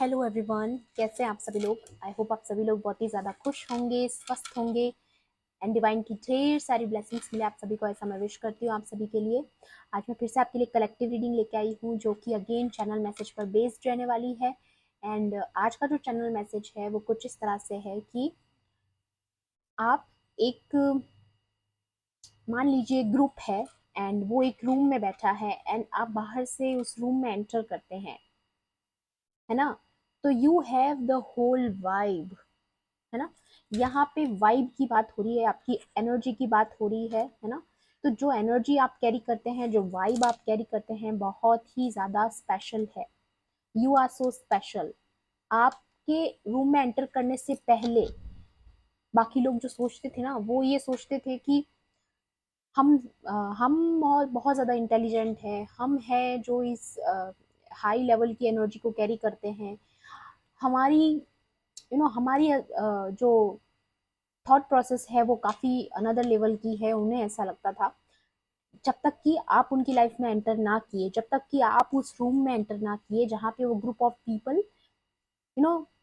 Hello everyone, कैसे हैं आप सभी लोग। आई होप आप सभी लोग बहुत ही ज़्यादा खुश होंगे, स्वस्थ होंगे एंड डिवाइन की ढेर सारी ब्लेसिंग्स मिले आप सभी को, ऐसा मैं विश करती हूँ आप सभी के लिए। आज मैं फिर से आपके लिए कलेक्टिव रीडिंग लेके आई हूँ जो कि अगेन चैनल मैसेज पर बेस्ड रहने वाली है। एंड आज का जो चैनल मैसेज है वो कुछ इस तरह से है कि आप एक, मान लीजिए ग्रुप है एंड वो एक रूम में बैठा है एंड आप बाहर से उस रूम में एंटर करते हैं, है ना। तो you have the whole vibe, है ना। यहाँ पे वाइब की बात हो रही है, आपकी एनर्जी की बात हो रही है ना। तो जो एनर्जी आप कैरी करते हैं, जो वाइब आप कैरी करते हैं, बहुत ही ज़्यादा स्पेशल है। You are so special. आपके रूम में एंटर करने से पहले बाकी लोग जो सोचते थे ना, वो ये सोचते थे कि हम हम और बहुत ज़्यादा इंटेलिजेंट हैं, हम हैं जो इस हाई लेवल की एनर्जी को कैरी करते हैं। हमारी हमारी जो थॉट प्रोसेस है वो काफ़ी अनदर लेवल की है, उन्हें ऐसा लगता था। जब तक कि आप उनकी लाइफ में एंटर ना किए, जब तक कि आप उस रूम में एंटर ना किए जहाँ पे वो ग्रुप ऑफ पीपल,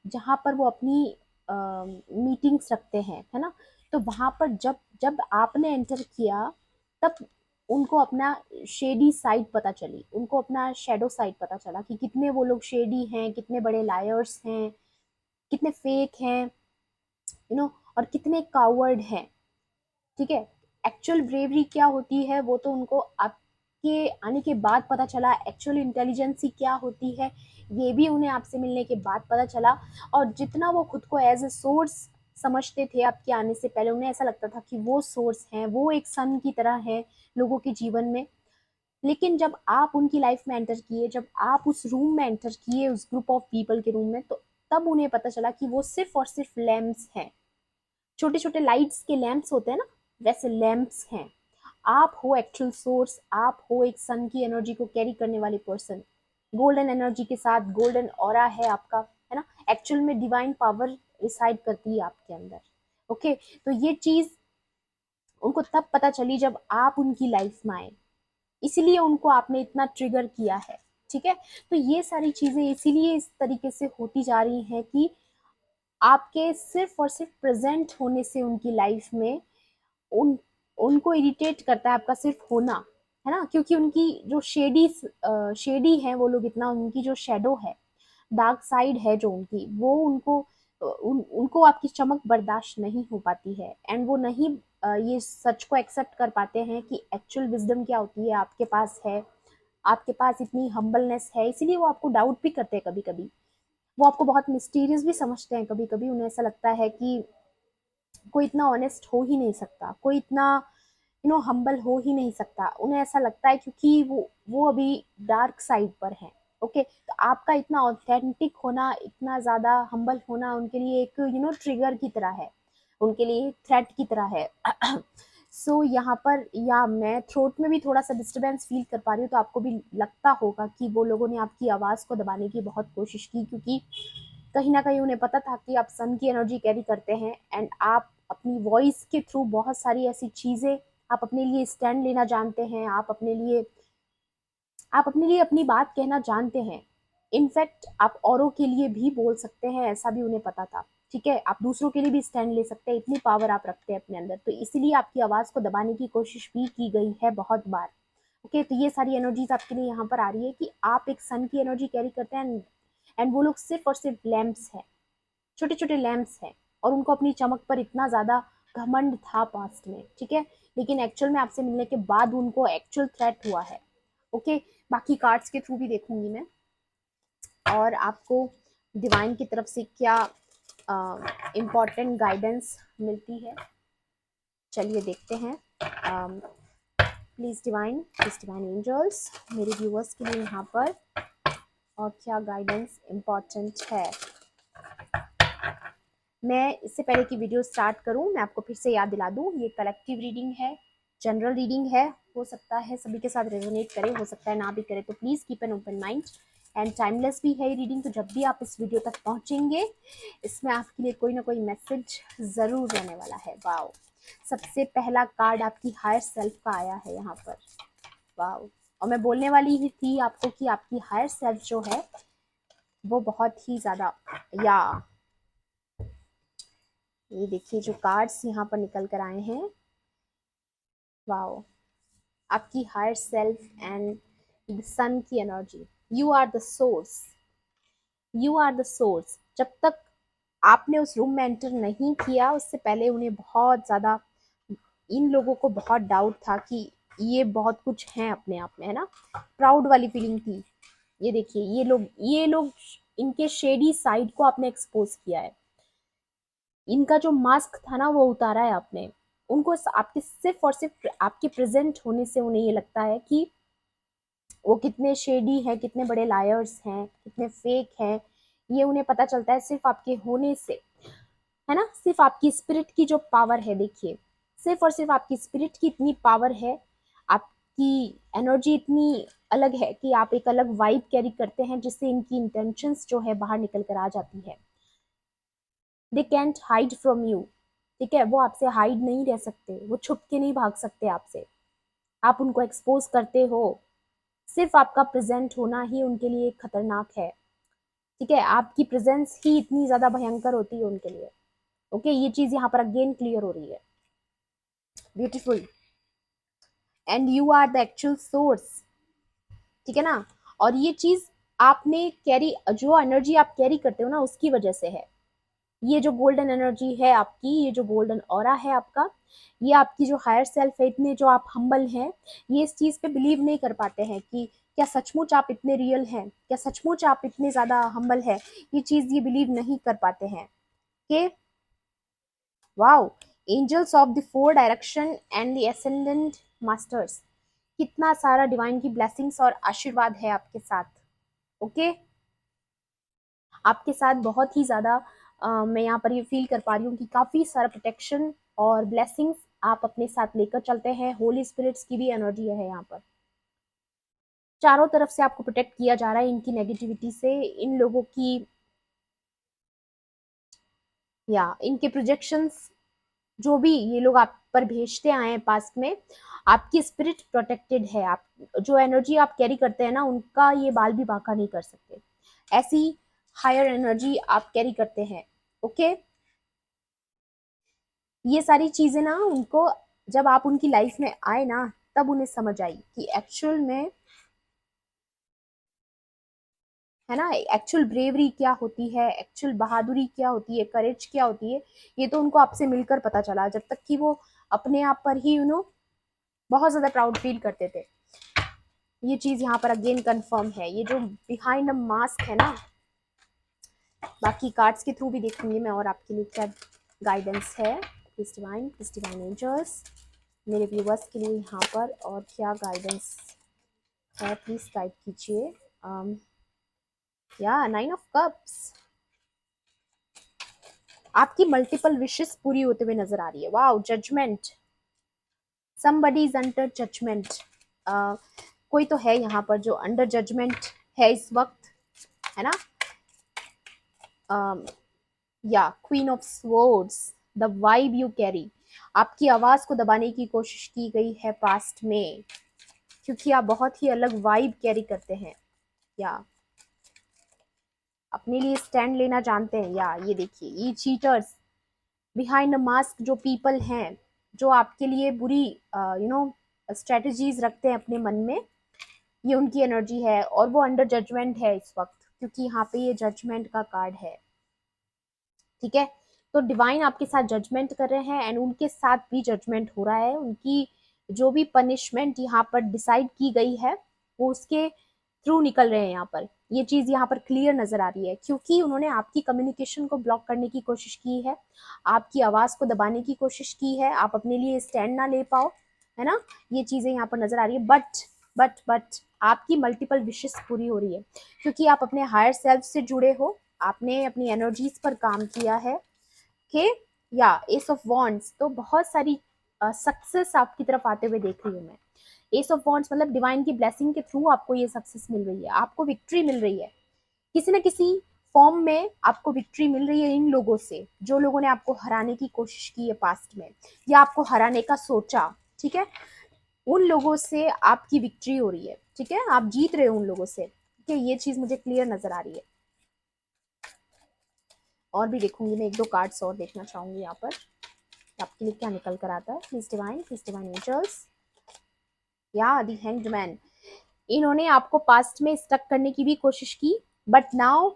जहाँ पर वो अपनी मीटिंग्स रखते हैं, है ना। तो वहाँ पर जब जब आपने एंटर किया, तब उनको अपना शेडी साइड पता चली, उनको अपना शेडो साइड पता चला कि कितने वो लोग शेडी हैं, कितने बड़े लायर्स हैं, कितने फेक हैं, और कितने कावर्ड हैं। ठीक है। एक्चुअल ब्रेवरी क्या होती है वो तो उनको आपके आने के बाद पता चला। एक्चुअल इंटेलिजेंसी क्या होती है ये भी उन्हें आपसे मिलने के बाद पता चला। और जितना वो खुद को एज ए सोर्स समझते थे आपके आने से पहले, उन्हें ऐसा लगता था कि वो सोर्स हैं, वो एक सन की तरह है लोगों के जीवन में। लेकिन जब आप उनकी लाइफ में एंटर किए, जब आप उस रूम में एंटर किए, उस ग्रुप ऑफ पीपल के रूम में, तो तब उन्हें पता चला कि वो सिर्फ और सिर्फ लैम्प्स हैं। छोटे छोटे लाइट्स के लैंप्स होते हैं ना, वैसे लैंप्स हैं। आप हो एक्चुअल सोर्स, आप हो एक सन की एनर्जी को कैरी करने वाले पर्सन। गोल्डन एनर्जी के साथ गोल्डन ऑरा है आपका, है ना। एक्चुअल में डिवाइन पावर रिसाइड करती है आपके अंदर। ओके। तो ये चीज उनको तब पता चली जब आप उनकी लाइफ में आए, इसीलिए उनको आपने इतना ट्रिगर किया है। ठीक है। तो ये सारी चीजें इसीलिए इस तरीके से होती जा रही हैं कि आपके सिर्फ और सिर्फ प्रेजेंट होने से उनकी लाइफ में उन उनको इरिटेट करता है आपका सिर्फ होना, है ना। क्योंकि उनकी जो शेडी है वो लोग, इतना उनकी जो शेडो है, डार्क साइड है जो उनकी, वो उनको आपकी चमक बर्दाश्त नहीं हो पाती है। एंड वो नहीं ये सच को एक्सेप्ट कर पाते हैं कि एक्चुअल विजडम क्या होती है आपके पास है। आपके पास इतनी हम्बलनेस है, इसीलिए वो आपको डाउट भी करते हैं कभी कभी। वो आपको बहुत मिस्टीरियस भी समझते हैं कभी कभी। उन्हें ऐसा लगता है कि कोई इतना ऑनेस्ट हो ही नहीं सकता, कोई इतना हम्बल हो ही नहीं सकता। उन्हें ऐसा लगता है क्योंकि वो अभी डार्क साइड पर है। ओके। तो आपका इतना ऑथेंटिक होना, इतना ज़्यादा हम्बल होना उनके लिए एक ट्रिगर की तरह है, उनके लिए थ्रेट की तरह है। सो यहाँ पर, या मैं थ्रोट में भी थोड़ा सा डिस्टर्बेंस फील कर पा रही हूँ, तो आपको भी लगता होगा कि वो लोगों ने आपकी आवाज़ को दबाने की बहुत कोशिश की, क्योंकि कहीं ना कहीं उन्हें पता था कि आप सन की एनर्जी कैरी करते हैं एंड आप अपनी वॉइस के थ्रू बहुत सारी ऐसी चीज़ें, आप अपने लिए स्टैंड लेना जानते हैं, आप अपने लिए अपनी बात कहना जानते हैं। इनफैक्ट आप औरों के लिए भी बोल सकते हैं, ऐसा भी उन्हें पता था। ठीक है। आप दूसरों के लिए भी स्टैंड ले सकते हैं, इतनी पावर आप रखते हैं अपने अंदर। तो इसीलिए आपकी आवाज़ को दबाने की कोशिश भी की गई है बहुत बार। ओके। तो ये सारी एनर्जीज आपके लिए यहाँ पर आ रही है कि आप एक सन की एनर्जी कैरी करते हैं एंड वो लोग सिर्फ और सिर्फ लैम्प्स हैं, छोटे छोटे लैम्प्स हैं। और उनको अपनी चमक पर इतना ज़्यादा घमंड था पास्ट में। ठीक है। लेकिन एक्चुअल में आपसे मिलने के बाद उनको एक्चुअल थ्रेट हुआ है। ओके। बाकी कार्ड्स के थ्रू भी देखूंगी मैं, और आपको डिवाइन की तरफ से क्या इम्पोर्टेंट गाइडेंस मिलती है। चलिए देखते हैं। प्लीज डिवाइन एंजल्स, मेरे व्यूअर्स के लिए यहाँ पर और क्या गाइडेंस इम्पोर्टेंट है। मैं इससे पहले कि वीडियो स्टार्ट करूं, मैं आपको फिर से याद दिला दूं, ये कलेक्टिव रीडिंग है, जनरल रीडिंग है। हो सकता है सभी के साथ रेजोनेट करे, हो सकता है ना भी करे। तो please keep an open mind. And timeless भी है ये रीडिंग, तो जब भी आप इस वीडियो तक पहुंचेंगे, इसमें आपके लिए कोई ना कोई मैसेज ज़रूर रहने वाला है। वाओ। सबसे पहला कार्ड आपकी हायर सेल्फ का आया है यहाँ पर। वाओ। और मैं बोलने वाली ही थी आपको कि आपकी हायर सेल्फ जो है वो बहुत ही ज़्यादा, या ये देखिए जो कार्ड्स यहाँ पर निकल कर आए हैं, वाओ, आपकी हायर सेल्फ एंड सन की energy. You are the source, you are the source. जब तक आपने उस रूम में एंटर नहीं किया, उससे पहले उन्हें बहुत ज़्यादा, इन लोगों को बहुत डाउट था कि ये बहुत कुछ हैं अपने आप में, है ना, प्राउड वाली फीलिंग थी। ये देखिए ये लोग इनके शेडी साइड को आपने एक्सपोज किया है, इनका जो मास्क था ना वो उतारा है आपने। उनको आपके सिर्फ और सिर्फ आपके प्रेजेंट होने से उन्हें ये लगता है कि वो कितने शेडी हैं, कितने बड़े लायर्स हैं, कितने फेक हैं, ये उन्हें पता चलता है सिर्फ आपके होने से, है ना। सिर्फ आपकी स्पिरिट की जो पावर है, देखिए, सिर्फ और सिर्फ आपकी स्पिरिट की इतनी पावर है, आपकी एनर्जी इतनी अलग है कि आप एक अलग वाइब कैरी करते हैं, जिससे इनकी इंटेंशंस जो है बाहर निकल कर आ जाती है। They can't hide from you, ठीक है, वो आपसे हाइड नहीं रह सकते, वो छुप के नहीं भाग सकते आपसे। आप उनको एक्सपोज करते हो, सिर्फ आपका प्रेजेंट होना ही उनके लिए खतरनाक है, ठीक है, आपकी प्रेजेंस ही इतनी ज्यादा भयंकर होती है उनके लिए। ओके, ये चीज यहाँ पर अगेन क्लियर हो रही है। Beautiful. And you are the actual source, ठीक है ना। और ये चीज आपने कैरी, जो एनर्जी आप कैरी करते हो ना, उसकी वजह से है। ये जो गोल्डन एनर्जी है आपकी, ये जो गोल्डन ऑरा है आपका, ये आपकी जो हायर सेल्फ है, इतने जो आप हम्बल हैं, ये इस चीज पे बिलीव नहीं कर पाते हैं कि क्या सचमुच आप इतने रियल हैं, क्या सचमुच आप इतने ज्यादा हम्बल है। ये चीज ये बिलीव नहीं कर पाते हैं कि wow, angels of the four direction and the ascendant masters, कितना सारा डिवाइन की ब्लेसिंग्स और आशीर्वाद है आपके साथ। ओके, आपके साथ बहुत ही ज्यादा मैं यहाँ पर ये फील कर पा रही हूँ कि काफी सारा प्रोटेक्शन और ब्लेसिंग्स आप अपने साथ लेकर चलते हैं। होली स्पिरिट्स की भी एनर्जी है यहाँ पर, चारों तरफ से आपको प्रोटेक्ट किया जा रहा है इनकी नेगेटिविटी से, इन लोगों की, या इनके प्रोजेक्शंस जो भी ये लोग आप पर भेजते आए हैं पास्ट में, आपकी स्पिरिट प्रोटेक्टेड है। आप जो एनर्जी आप कैरी करते हैं ना, उनका ये बाल भी बांका नहीं कर सकते, ऐसी हायर एनर्जी आप कैरी करते हैं। ओके, ये सारी चीजें ना उनको, जब आप उनकी लाइफ में आए ना, तब उन्हें समझ आई कि एक्चुअल में, है ना, एक्चुअल ब्रेवरी क्या होती है, एक्चुअल बहादुरी क्या होती है, करेज क्या होती है। ये तो उनको आपसे मिलकर पता चला, जब तक कि वो अपने आप पर ही बहुत ज्यादा प्राउड फील करते थे। ये चीज यहाँ पर अगेन कंफर्म है, ये जो बिहाइंड अ मास्क है ना। बाकी कार्ड्स के थ्रू भी देखूंगी मैं और आपके लिए क्या गाइडेंस है, प्लीज डिवाइन एंजल्स, मेरे व्यूवर्स के लिए यहाँ पर और क्या गाइडेंस है, प्लीज गाइड कीजिए। या 9 ऑफ कप्स, आपकी मल्टीपल विशेस पूरी होते हुए नजर आ रही है। Wow, judgement, somebody is under judgment, कोई तो है यहाँ पर जो अंडर जजमेंट है इस वक्त, है ना। या queen of swords, the vibe you carry, आपकी आवाज को दबाने की कोशिश की गई है पास्ट में, क्योंकि आप बहुत ही अलग वाइब कैरी करते हैं, या अपने लिए स्टैंड लेना जानते हैं। या ये देखिए, ये चीटर्स बिहाइंड द मास्क जो पीपल हैं, जो आपके लिए बुरी स्ट्रेटजीज रखते हैं अपने मन में, ये उनकी एनर्जी है और वो अंडर जजमेंट है इस वक्त, क्योंकि यहाँ पे ये जजमेंट का कार्ड है, ठीक है। तो डिवाइन आपके साथ जजमेंट कर रहे हैं एंड उनके साथ भी जजमेंट हो रहा है। उनकी जो भी पनिशमेंट यहाँ पर डिसाइड की गई है, वो उसके थ्रू निकल रहे हैं यहाँ पर। ये चीज यहाँ पर क्लियर नजर आ रही है, क्योंकि उन्होंने आपकी कम्युनिकेशन को ब्लॉक करने की कोशिश की है, आपकी आवाज को दबाने की कोशिश की है, आप अपने लिए स्टैंड ना ले पाओ, है ना। ये चीजें यहाँ पर नजर आ रही है, बट आपकी मल्टीपल विशेस पूरी हो रही है, क्योंकि आप अपने हायर सेल्फ से जुड़े हो, आपने अपनी एनर्जीज पर काम किया है। ओके, या एस ऑफ वॉन्ड्स, तो बहुत सारी सक्सेस आपकी तरफ आते हुए देख रही हूँ मैं। एस ऑफ वॉन्ड्स मतलब डिवाइन की ब्लेसिंग के थ्रू आपको ये सक्सेस मिल रही है, आपको विक्ट्री मिल रही है, किसी न किसी फॉर्म में आपको विक्ट्री मिल रही है इन लोगों से, जो लोगों ने आपको हराने की कोशिश की है पास्ट में, या आपको हराने का सोचा, ठीक है। उन लोगों से आपकी विक्ट्री हो रही है, ठीक है, आप जीत रहे हो उन लोगों से, ठीक है। ये चीज मुझे क्लियर नजर आ रही है। और भी देखूंगी मैं, 1-2 कार्ड्स और देखना चाहूंगी यहाँ पर आपके लिए क्या निकल कर आता है। Please divine angels. या द हैंग्ड मैन, इन्होंने आपको पास्ट में स्टक करने की भी कोशिश की, बट नाउ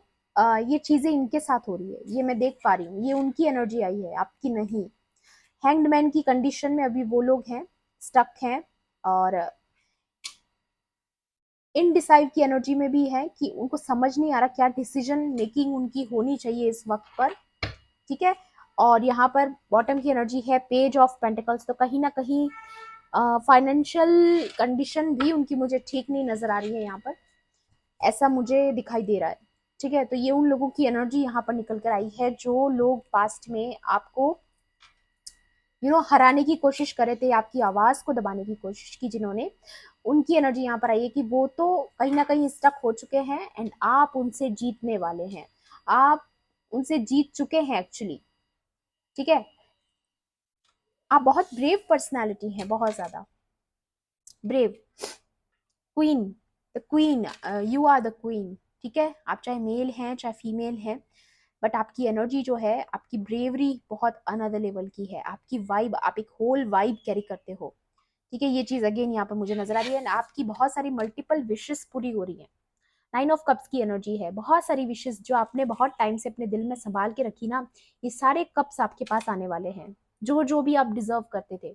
ये चीजें इनके साथ हो रही है, ये मैं देख पा रही हूँ, ये उनकी एनर्जी आई है, आपकी नहीं। हैंग्ड मैन की कंडीशन में अभी वो लोग हैं, स्टक हैं, और इनडिसाइड की एनर्जी में भी है कि उनको समझ नहीं आ रहा क्या डिसीजन मेकिंग उनकी होनी चाहिए इस वक्त पर। ठीक है, और यहाँ पर बॉटम की एनर्जी है पेज ऑफ पेंटिकल्स, तो कहीं ना कहीं फाइनेंशियल कंडीशन भी उनकी मुझे ठीक नहीं नजर आ रही है यहाँ पर, ऐसा मुझे दिखाई दे रहा है। ठीक है, तो ये उन लोगों की एनर्जी यहाँ पर निकल कर आई है जो लोग पास्ट में आपको हराने की कोशिश करे थे, आपकी आवाज को दबाने की कोशिश की जिन्होंने, उनकी एनर्जी यहाँ पर आई है कि वो तो कहीं ना कहीं स्टक हो चुके हैं एंड आप उनसे जीतने वाले हैं, आप उनसे जीत चुके हैं एक्चुअली। ठीक है, आप बहुत ब्रेव पर्सनालिटी हैं, बहुत ज्यादा brave. Queen, the queen, you are the queen. ठीक है, आप चाहे मेल हैं चाहे फीमेल हैं, बट आपकी एनर्जी जो है, आपकी ब्रेवरी बहुत अनदर लेवल की है, आपकी वाइब, आप एक होल वाइब कैरी करते हो। ठीक है, ये चीज अगेन यहाँ पर मुझे नजर आ रही है, आपकी बहुत सारी मल्टीपल विशेस पूरी हो रही है। 9 ऑफ कप्स की एनर्जी है, बहुत सारी विशेस जो आपने बहुत टाइम से अपने दिल में संभाल के रखी ना, ये सारे कप्स आपके पास आने वाले हैं, जो जो भी आप डिजर्व करते थे।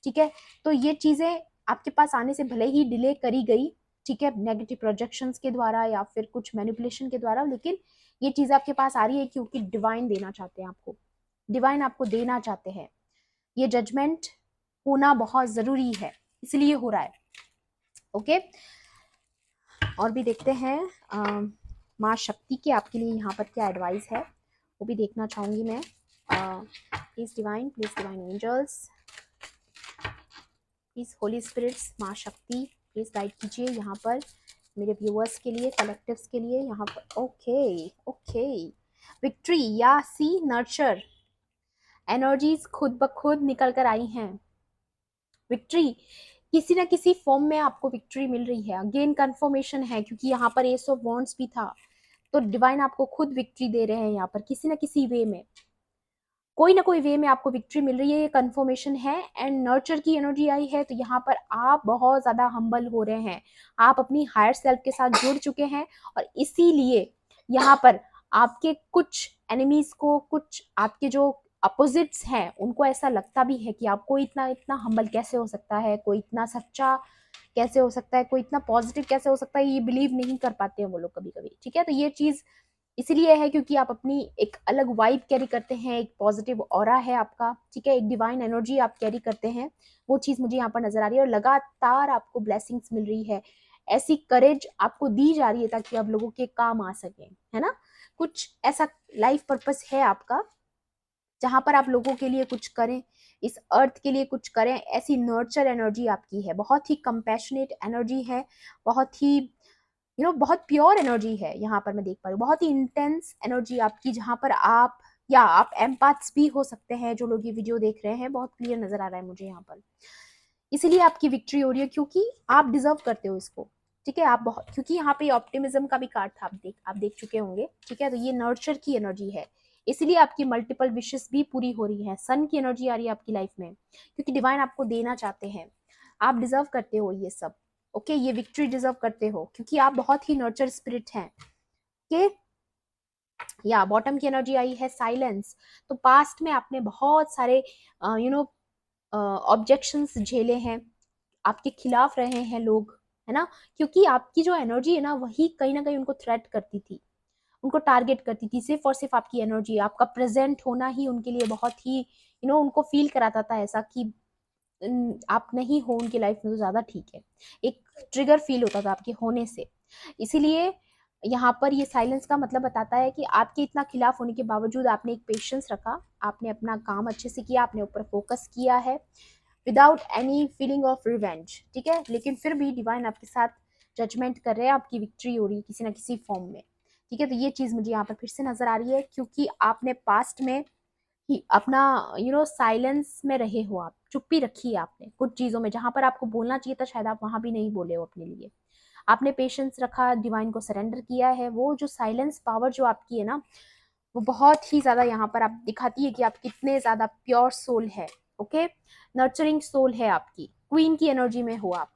ठीक है, तो ये चीजें आपके पास आने से भले ही डिले करी गई, ठीक है, नेगेटिव प्रोजेक्शंस के द्वारा या फिर कुछ मैनिपुलेशन के द्वारा, लेकिन ये चीज आपके पास आ रही है क्योंकि डिवाइन देना चाहते हैं आपको, डिवाइन आपको देना चाहते हैं। ये जजमेंट होना बहुत जरूरी है, इसलिए हो रहा है। ओके, और भी देखते हैं माँ शक्ति की आपके लिए यहाँ पर क्या एडवाइस है, वो भी देखना चाहूंगी मैं। Please divine angels, please holy spirits, माँ शक्ति प्लीज गाइड कीजिए यहाँ पर मेरे व्यूअर्स के लिए, कलेक्टिव्स के लिए यहाँ पर। ओके ओके, विक्ट्री या सी नर्चर एनर्जीज खुद ब खुद निकल कर आई हैं। विक्ट्री, किसी ना किसी फॉर्म में आपको विक्ट्री मिल रही है, अगेन कंफर्मेशन है क्योंकि यहाँ पर एस ऑफ वॉन्ड्स भी था, तो डिवाइन आपको खुद विक्ट्री दे रहे हैं यहाँ पर, किसी ना किसी वे में, कोई ना कोई वे में आपको विक्ट्री मिल रही है, ये कंफर्मेशन है। एंड नर्चर की एनर्जी आई है, तो यहाँ पर आप बहुत ज्यादा हम्बल हो रहे हैं, आप अपनी हायर सेल्फ के साथ जुड़ चुके हैं, और इसीलिए यहाँ पर आपके कुछ एनिमीज को, कुछ आपके जो अपोजिट्स हैं, उनको ऐसा लगता भी है कि आपको इतना इतना हम्बल कैसे हो सकता है, कोई इतना सच्चा कैसे हो सकता है, कोई इतना पॉजिटिव कैसे हो सकता है, ये बिलीव नहीं कर पाते हैं वो लोग कभी कभी। ठीक है, तो ये चीज इसलिए है क्योंकि आप अपनी एक अलग वाइब कैरी करते हैं, एक पॉजिटिव ऑरा है आपका। ठीक है, एक डिवाइन एनर्जी आप कैरी करते हैं, वो चीज मुझे यहाँ पर नजर आ रही है, और लगातार आपको ब्लेसिंग्स मिल रही है, ऐसी करेज आपको दी जा रही है ताकि आप लोगों के काम आ सके, है ना। कुछ ऐसा लाइफ पर्पस है आपका जहां पर आप लोगों के लिए कुछ करें, इस अर्थ के लिए कुछ करें, ऐसी नर्चर एनर्जी आपकी है, बहुत ही कंपैशनेट एनर्जी है, बहुत ही बहुत प्योर एनर्जी है यहाँ पर मैं देख पा रही हूँ, बहुत ही इंटेंस एनर्जी आपकी, जहां पर आप, या आप एम्पैथ्स भी हो सकते हैं जो लोग ये वीडियो देख रहे हैं, बहुत क्लियर नजर आ रहा है मुझे यहाँ पर। इसीलिए आपकी विक्ट्री हो रही है क्योंकि आप डिजर्व करते हो इसको। ठीक है, आप बहुत, क्योंकि यहाँ पे ऑप्टिमिज्म का भी कार्ड था, आप देख चुके होंगे। ठीक है, तो ये नर्चर की एनर्जी है, इसलिए आपकी मल्टीपल विशेस भी पूरी हो रही है, सन की एनर्जी आ रही है आपकी लाइफ में, क्योंकि डिवाइन आपको देना चाहते हैं, आप डिजर्व करते हो ये सब। ओके, ये विक्ट्री डिजर्व करते हो क्योंकि आप बहुत ही नर्चर स्पिरिट हैं। ओके, या बॉटम की एनर्जी आई है साइलेंस, तो पास्ट में आपने बहुत सारे यू नो ऑब्जेक्शंस झेले हैं, आपके खिलाफ रहे हैं लोग, है ना, क्योंकि आपकी जो एनर्जी है ना, वही कहीं ना कहीं उनको थ्रेट करती थी, उनको टारगेट करती थी, सिर्फ और सिर्फ आपकी एनर्जी, आपका प्रेजेंट होना ही उनके लिए बहुत ही उनको फील कराता था ऐसा कि आप नहीं हो उनकी लाइफ में तो ज्यादा ठीक है, एक ट्रिगर फील होता था आपके होने से। इसीलिए यहाँ पर ये साइलेंस का मतलब बताता है कि आपके इतना खिलाफ होने के बावजूद आपने एक पेशेंस रखा, आपने अपना काम अच्छे से किया, आपने ऊपर फोकस किया है without any feeling of revenge. ठीक है, लेकिन फिर भी डिवाइन आपके साथ जजमेंट कर रहे हैं, आपकी विक्ट्री हो रही है किसी ना किसी फॉर्म में। ठीक है, तो ये चीज मुझे यहाँ पर फिर से नजर आ रही है क्योंकि आपने पास्ट में ही अपना साइलेंस में रहे हो, आप चुप्पी रखी है आपने कुछ चीजों में, जहां पर आपको बोलना चाहिए था शायद आप वहां भी नहीं बोले हो अपने लिए, आपने पेशेंस रखा, डिवाइन को सरेंडर किया है। वो जो साइलेंस पावर जो आपकी है ना, वो बहुत ही ज़्यादा यहाँ पर आप दिखाती है कि आप कितने ज़्यादा प्योर सोल है। ओके, नर्चरिंग सोल है आपकी, क्वीन की एनर्जी में हो आप।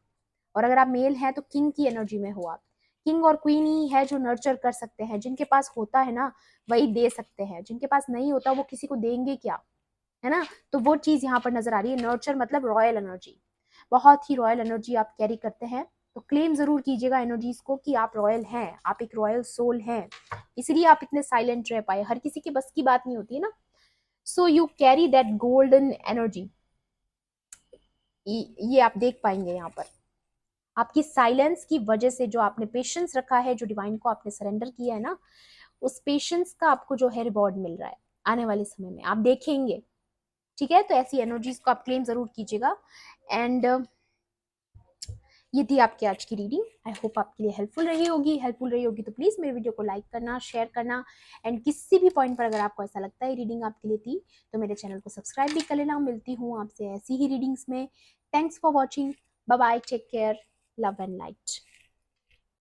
और अगर आप मेल हैं तो किंग की एनर्जी में हो आप। किंग और क्वीन ही है जो नर्चर कर सकते हैं, जिनके पास होता है ना वही दे सकते हैं, जिनके पास नहीं होता वो किसी को देंगे क्या, है ना। तो वो चीज यहाँ पर नजर आ रही है। नर्चर मतलब रॉयल एनर्जी, बहुत ही रॉयल एनर्जी आप कैरी करते हैं। तो क्लेम जरूर कीजिएगा एनर्जीज को कि आप रॉयल हैं, आप एक रॉयल सोल हैं, इसलिए आप इतने साइलेंट रह पाए। हर किसी की बस की बात नहीं होती है ना। So you carry that golden energy, ये आप देख पाएंगे यहाँ पर। आपकी साइलेंस की वजह से जो आपने पेशेंस रखा है, जो डिवाइन को आपने सरेंडर किया है ना, उस पेशेंस का आपको जो है रिवॉर्ड मिल रहा है आने वाले समय में, आप देखेंगे। ठीक है, तो ऐसी एनर्जीज को आप क्लेम जरूर कीजिएगा। एंड ये थी आपकी आज की रीडिंग। आई होप आपके लिए हेल्पफुल रही होगी तो प्लीज मेरे वीडियो को लाइक करना, शेयर करना। एंड किसी भी पॉइंट पर अगर आपको ऐसा लगता है रीडिंग आपके लिए थी तो मेरे चैनल को सब्सक्राइब भी कर लेना। मिलती हूँ आपसे ऐसी ही रीडिंग्स में। Thanks for watching, bye bye, take care, love and light.